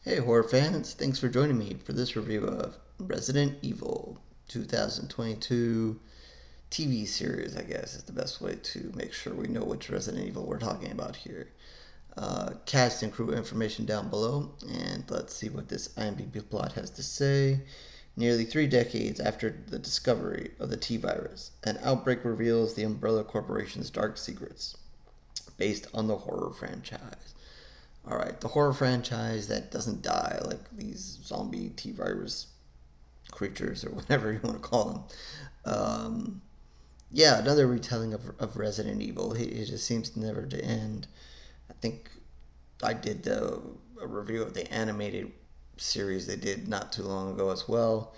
Hey, horror fans, thanks for joining me for this review of Resident Evil 2022 TV series, I guess is the best way to make sure we know which Resident Evil we're talking about here. Cast and crew information down below, and let's see what this IMDb plot has to say. Nearly 3 decades after the discovery of the T virus, an outbreak reveals the Umbrella Corporation's dark secrets, based on the horror franchise. Alright, the horror franchise that doesn't die, like these zombie T virus creatures or whatever you want to call them. Yeah, another retelling of Resident Evil. It just seems never to end. I think I did a review of the animated series they did not too long ago as well.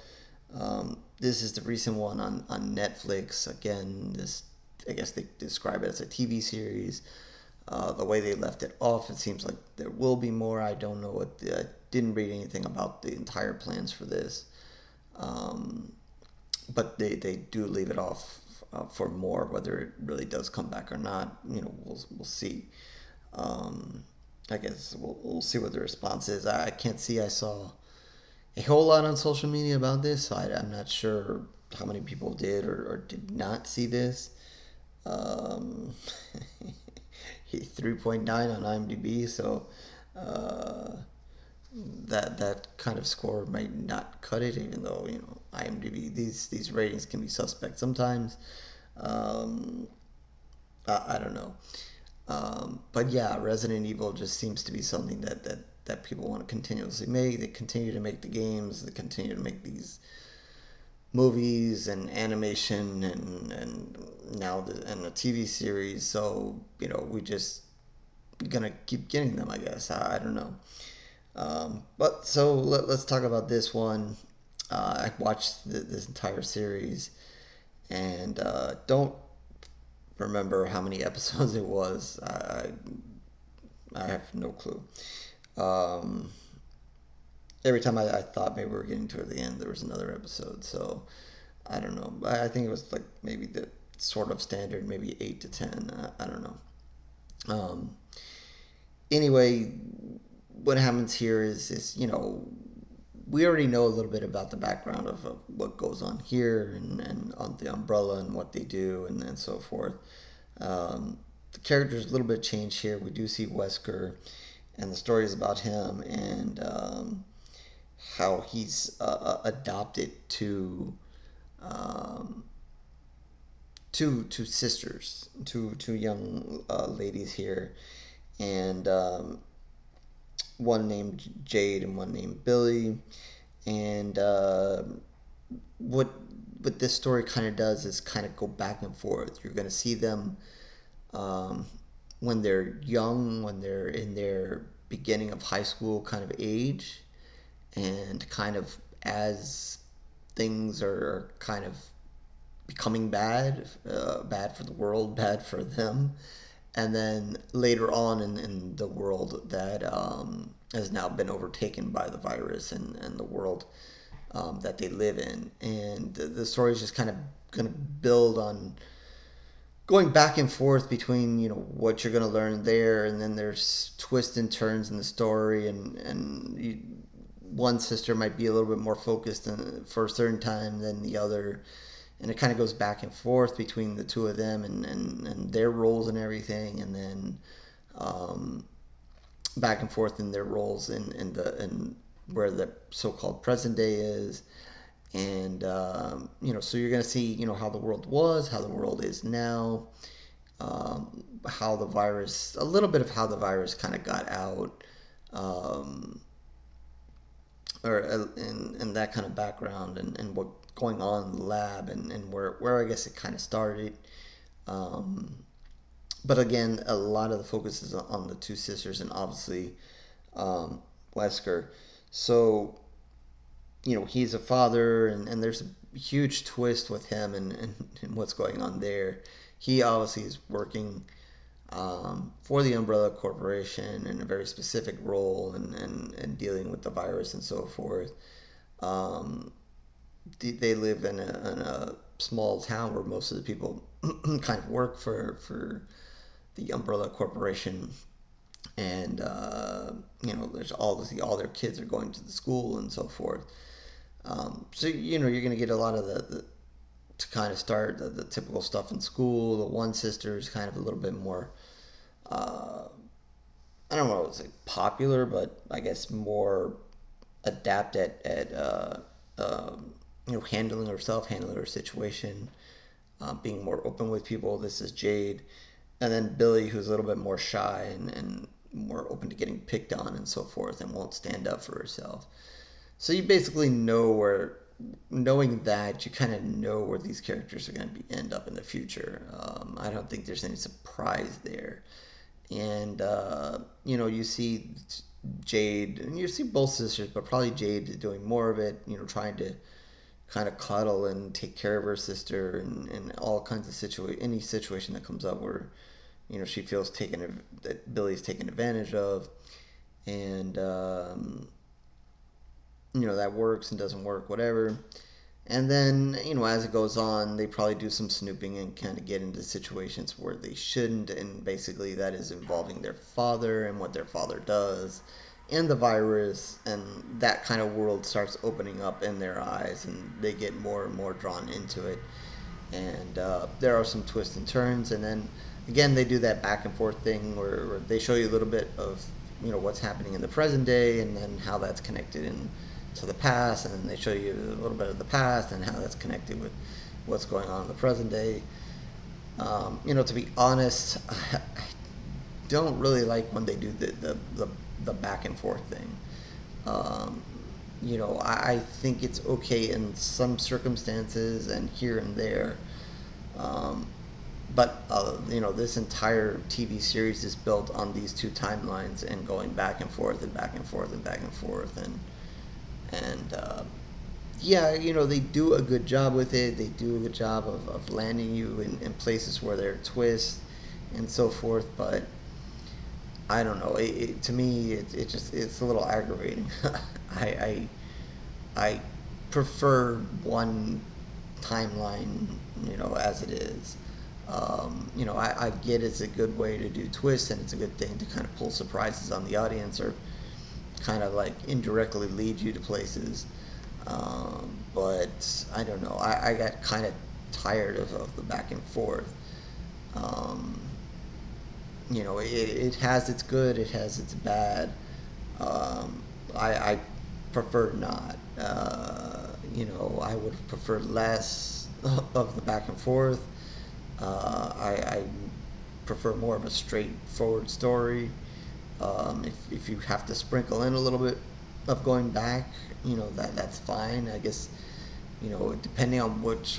This is the recent one on Netflix. Again, this, I guess they describe it as a TV series. The way they left it off, it seems like there will be more. I don't know what. I didn't read anything about the entire plans for this, but they do leave it off for more. Whether it really does come back or not, we'll see. I guess we'll see what the response is. I can't see. I saw a whole lot on social media about this, so I'm not sure how many people did or did not see this. Um, 3.9 on IMDb, so that kind of score might not cut it, even though IMDb, these ratings can be suspect sometimes. Um, I don't know, but yeah, Resident Evil just seems to be something that people want to continuously make. They continue to make the games. They continue to make these movies and animation and now and a TV series. So we just gonna keep getting them, I guess. I don't know. But so let's talk about this one. I watched this entire series and don't remember how many episodes it was. I have no clue. Um, every time I thought maybe we were getting toward the end, there was another episode. So I don't know. I think it was like maybe the sort of standard, maybe 8 to 10. I don't know. Um, anyway, what happens here is we already know a little bit about the background of what goes on here and on the umbrella and what they do and so forth. The character's a little bit changed here. We do see Wesker, and the story is about him and how he's adopted um, two sisters, two young ladies here, and one named Jade and one named Billy. And what this story kind of does is kind of go back and forth. You're going to see them um, when they're young, when they're in their beginning of high school kind of age, and kind of as things are kind of becoming bad for the world, bad for them, and then later on in the world that has now been overtaken by the virus and the world that they live in, and the story is just kind of going to build on going back and forth between what you're going to learn there, and then there's twists and turns in the story, one sister might be a little bit more focused for a certain time than the other, and it kind of goes back and forth between the two of them and their roles and everything, and then um, back and forth in their roles in where the so-called present day is, and so you're going to see how the world was, how the world is now, how the virus, a little bit of how the virus kind of got out, um, or and that kind of background, and what going on in the lab, and where I guess it kind of started. Um, but again, a lot of the focus is on the two sisters and obviously Wesker. So he's a father, and there's a huge twist with him and what's going on there. He obviously is working for the Umbrella Corporation in a very specific role and dealing with the virus and so forth. Um, they live in a small town where most of the people kind of work for the Umbrella Corporation, and there's all their kids are going to the school and so forth. So you're going to get a lot of the to kind of start the typical stuff in school. The one sister is kind of a little bit more, I don't know, it's like popular, but I guess more adept at handling herself, handling her situation, being more open with people. This is Jade, and then Billy, who's a little bit more shy and more open to getting picked on and so forth, and won't stand up for herself. So you basically knowing that, you kind of know where these characters are going to end up in the future. I don't think there's any surprise there. And you see Jade, and you see both sisters, but probably Jade is doing more of it. Trying to kind of cuddle and take care of her sister, and all kinds of any situation that comes up where she feels that Billy's taken advantage of, and that works and doesn't work, whatever. And then, as it goes on, they probably do some snooping and kind of get into situations where they shouldn't. And basically, that is involving their father and what their father does and the virus. And that kind of world starts opening up in their eyes, and they get more and more drawn into it. And there are some twists and turns. And then, again, they do that back and forth thing where they show you a little bit of, what's happening in the present day and then how that's connected to the past, and then they show you a little bit of the past and how that's connected with what's going on in the present day. To be honest, I don't really like when they do the back and forth thing. I think it's okay in some circumstances and here and there. But this entire TV series is built on these two timelines and going back and forth and back and forth and back and forth, and they do a good job with it. They do a good job of landing you in places where there are twists and so forth. But I don't know. To me, it's a little aggravating. I prefer one timeline, as it is. I get it's a good way to do twists, and it's a good thing to kind of pull surprises on the audience, or kind of like indirectly lead you to places. But I don't know. I got kind of tired of the back and forth. It has its good, it has its bad. I prefer not. I would prefer less of the back and forth. I prefer more of a straightforward story. If you have to sprinkle in a little bit of going back, that's fine. I guess, depending on which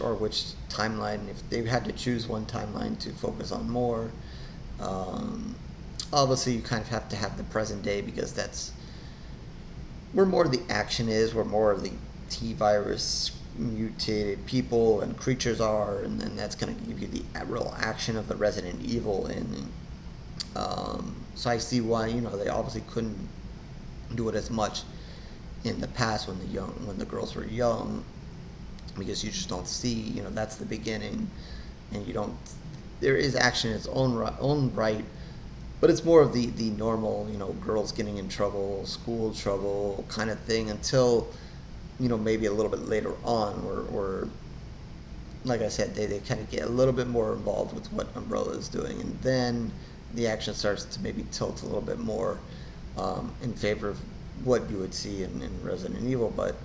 timeline, if they had to choose one timeline to focus on more, obviously you kind of have to have the present day, because that's where more of the action is, where more of the T-virus mutated people and creatures are, and then that's going to give you the real action of the Resident Evil. And so I see why they obviously couldn't do it as much in the past when the girls were young, because you just don't see that's the beginning, and there is action in its own right, but it's more of the normal girls getting in trouble, school trouble kind of thing, until maybe a little bit later on, where like I said, they kind of get a little bit more involved with what Umbrella is doing, and then the action starts to maybe tilt a little bit more in favor of what you would see in Resident Evil. But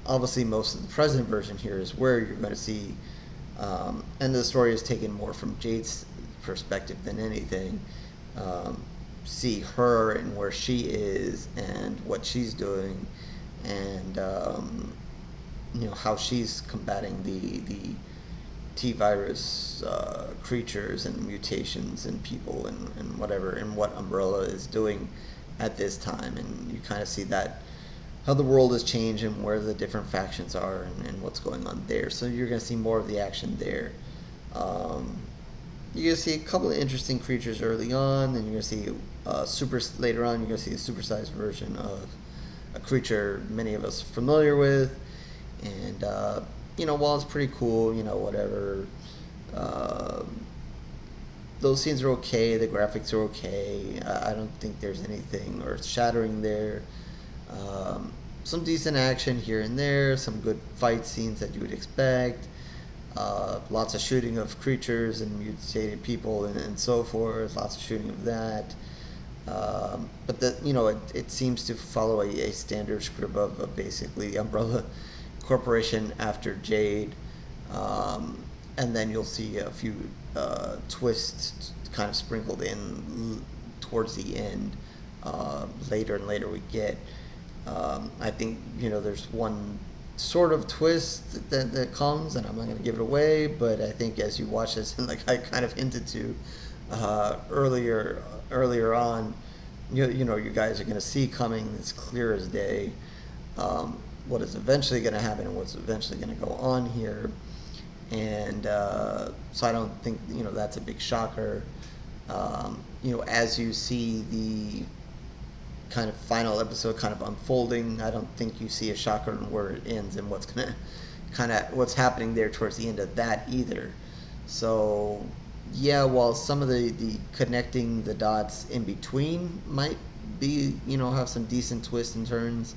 obviously most of the present version here is where you're going to see, and the story is taken more from Jade's perspective than anything, see her and where she is and what she's doing, and how she's combating the T-virus creatures and mutations and people and whatever, and what Umbrella is doing at this time. And you kind of see that, how the world has changed and where the different factions are, and what's going on there. So you're going to see more of the action there. You're going to see a couple of interesting creatures early on, and you're going to see later on, you're going to see a supersized version of a creature many of us are familiar with. And while it's pretty cool, whatever, those scenes are okay. The graphics are okay. I don't think there's anything earth shattering there. Um, some decent action here and there. Some good fight scenes that you would expect. Lots of shooting of creatures and mutated people and so forth. Lots of shooting of that. But it seems to follow a standard script of basically the Umbrella Corporation after Jade, and then you'll see a few twists kind of sprinkled in towards the end. Later and later we get. I think there's one sort of twist that comes, and I'm not going to give it away, but I think as you watch this, and like I kind of hinted to earlier on, you guys are going to see coming. It's clear as day what is eventually going to happen and what's eventually going to go on here, and so I don't think that's a big shocker. As you see the kind of final episode kind of unfolding, I don't think you see a shocker in where it ends and what's happening there towards the end of that either. So yeah, while some of the connecting the dots in between might be have some decent twists and turns,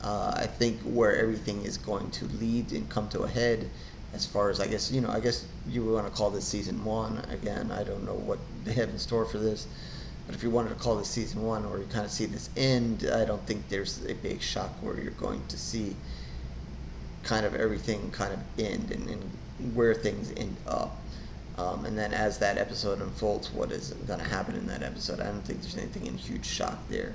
I think where everything is going to lead and come to a head, as far as I guess you would want to call this season 1. Again, I don't know what they have in store for this, but if you wanted to call this season 1, or you kind of see this end, I don't think there's a big shock where you're going to see kind of everything kind of end and where things end up. And then as that episode unfolds, what is going to happen in that episode? I don't think there's anything in huge shock there.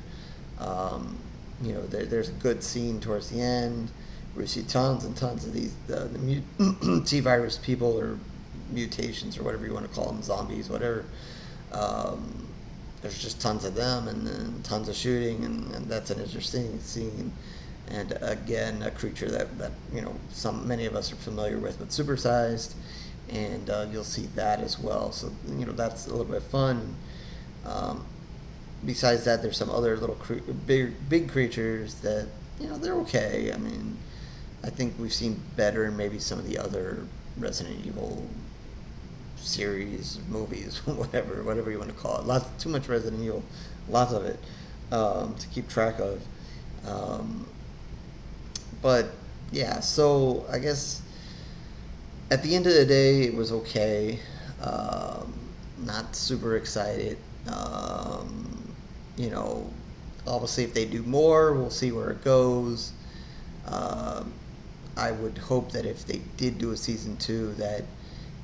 There's a good scene towards the end where you see tons and tons of these the T-virus people, or mutations, or whatever you want to call them, zombies, whatever. There's just tons of them, and then tons of shooting, and that's an interesting scene. And again, a creature that many of us are familiar with, but supersized. And you'll see that as well. So that's a little bit fun. Besides that, there's some other little big creatures that they're okay. I mean, I think we've seen better in maybe some of the other Resident Evil series, movies, whatever you want to call it. Too much Resident Evil, lots of it to keep track of. But yeah, so I guess at the end of the day, it was okay. Not super excited. Obviously, if they do more, we'll see where it goes. I would hope that if they did do a season 2, that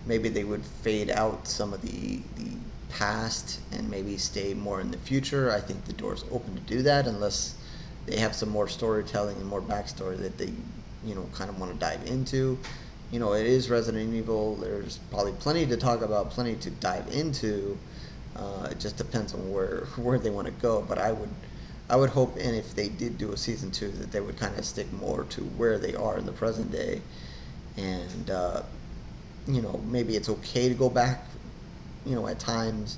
maybe they would fade out some of the past and maybe stay more in the future. I think the door's open to do that, unless they have some more storytelling and more backstory that they kind of want to dive into. It is Resident Evil. There's probably plenty to talk about, plenty to dive into. It just depends on where they want to go. But I would hope, and if they did do a season 2, that they would kind of stick more to where they are in the present day. And maybe it's okay to go back, at times,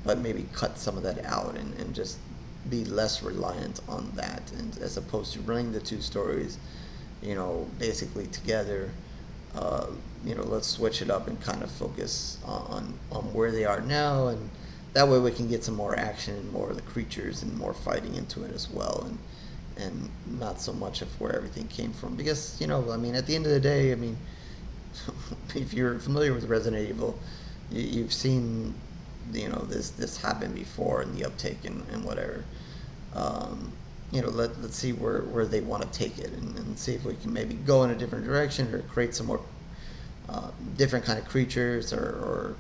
but maybe cut some of that out and just be less reliant on that, and as opposed to running the two stories, basically together. Let's switch it up and kind of focus on where they are now, and that way we can get some more action and more of the creatures and more fighting into it as well, and not so much of where everything came from. Because at the end of the day, if you're familiar with Resident Evil, you've seen this happen before, and the uptake and whatever. Let's see where they want to take it, and see if we can maybe go in a different direction, or create some more different kind of creatures, or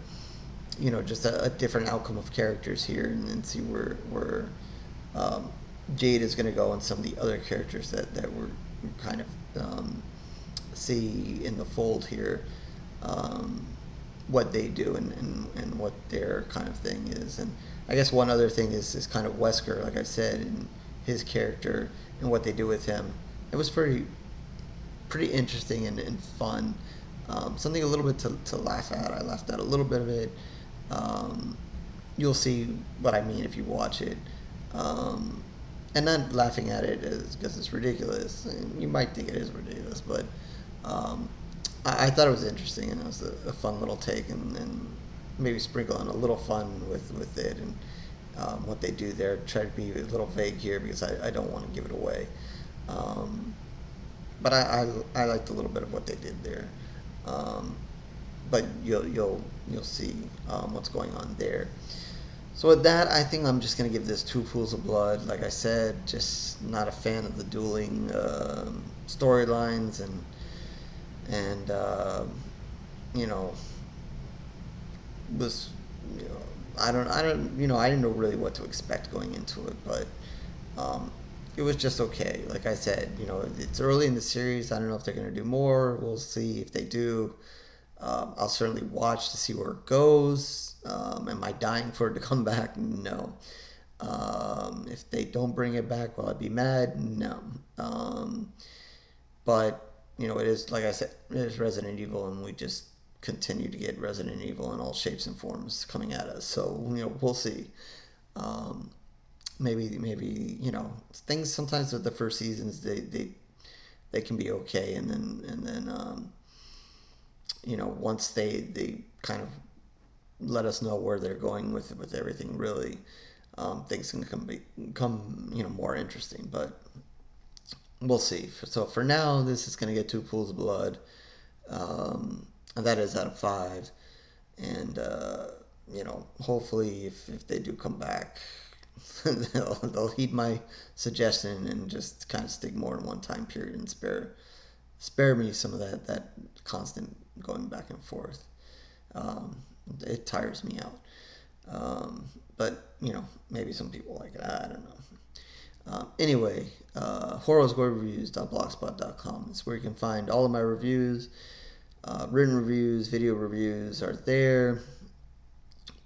just a different outcome of characters here, and see where Jade is going to go, and some of the other characters that we're kind of see in the fold here, what they do and what their kind of thing is. And I guess one other thing is kind of Wesker, like I said, and his character and what they do with him. It was pretty interesting and fun. Something a little bit to laugh at. I laughed at a little bit of it. You'll see what I mean if you watch it. And not laughing at it because it's ridiculous. And you might think it is ridiculous, but I thought it was interesting, and it was a fun little take. And maybe sprinkle on a little fun with it and what they do there. Try to be a little vague here because I don't want to give it away. Um, but I liked a little bit of what they did there. Um, but you'll see what's going on there. So with that, I think I'm just gonna give this two pools of blood. Like I said, just not a fan of the dueling storylines and you know was you know I didn't know really what to expect going into it, but um, it was just okay. Like I said, it's early in the series. I don't know if they're gonna do more. We'll see if they do. I'll certainly watch to see where it goes. Am I dying for it to come back? No. If they don't bring it back, will I be mad? No. But it is, like I said, it is Resident Evil, and we just continue to get Resident Evil in all shapes and forms coming at us. So we'll see. Maybe things sometimes with the first seasons they can be okay, and then once they kind of let us know where they're going with everything, really, things can become more interesting. But we'll see. So for now, this is going to get two pools of blood, and that is out of 5. And hopefully, if they do come back, they'll heed my suggestion and just kind of stick more in one time period and spare me some of that constant going back and forth. It tires me out. But maybe some people like it. I don't know. Anyway, horrorreviews.blogspot.com is where you can find all of my reviews. Written reviews, video reviews are there.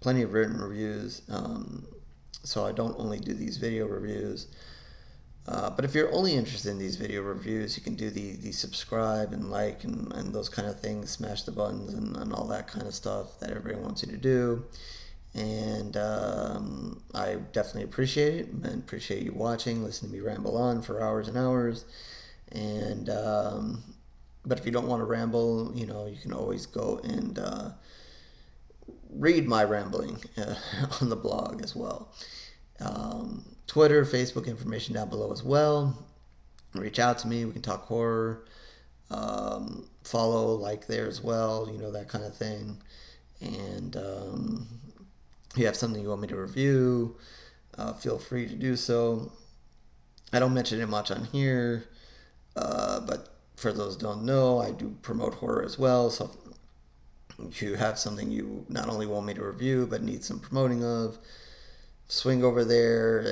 Plenty of written reviews. So I don't only do these video reviews. But if you're only interested in these video reviews, you can do the subscribe and like and those kind of things, smash the buttons and all that kind of stuff that everybody wants you to do. And I definitely appreciate it and appreciate you watching, listening to me ramble on for hours and hours. And but if you don't want to ramble, you can always go and read my rambling on the blog as well. Twitter, Facebook, information down below as well. Reach out to me. We can talk horror. Follow, like there as well. That kind of thing. And if you have something you want me to review, feel free to do so. I don't mention it much on here, but for those who don't know, I do promote horror as well. So if you have something you not only want me to review but need some promoting of, swing over there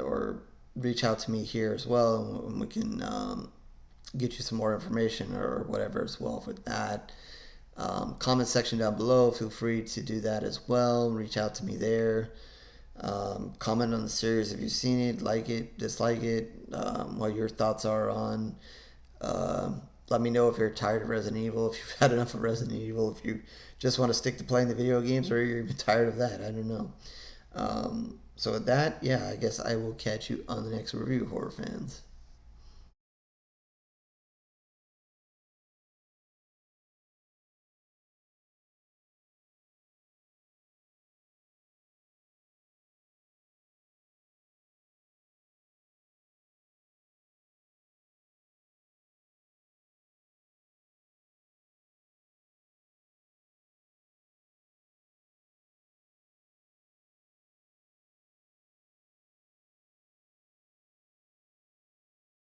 or reach out to me here as well, and we can get you some more information or whatever as well with that. Comment section down below, feel free to do that as well. Reach out to me there. Comment on the series if you've seen it, like it, dislike it, what your thoughts are on. Let me know if you're tired of Resident Evil, if you've had enough of Resident Evil, if you just want to stick to playing the video games, or you're even tired of that. I don't know. So with that, I guess I will catch you on the next review, horror fans.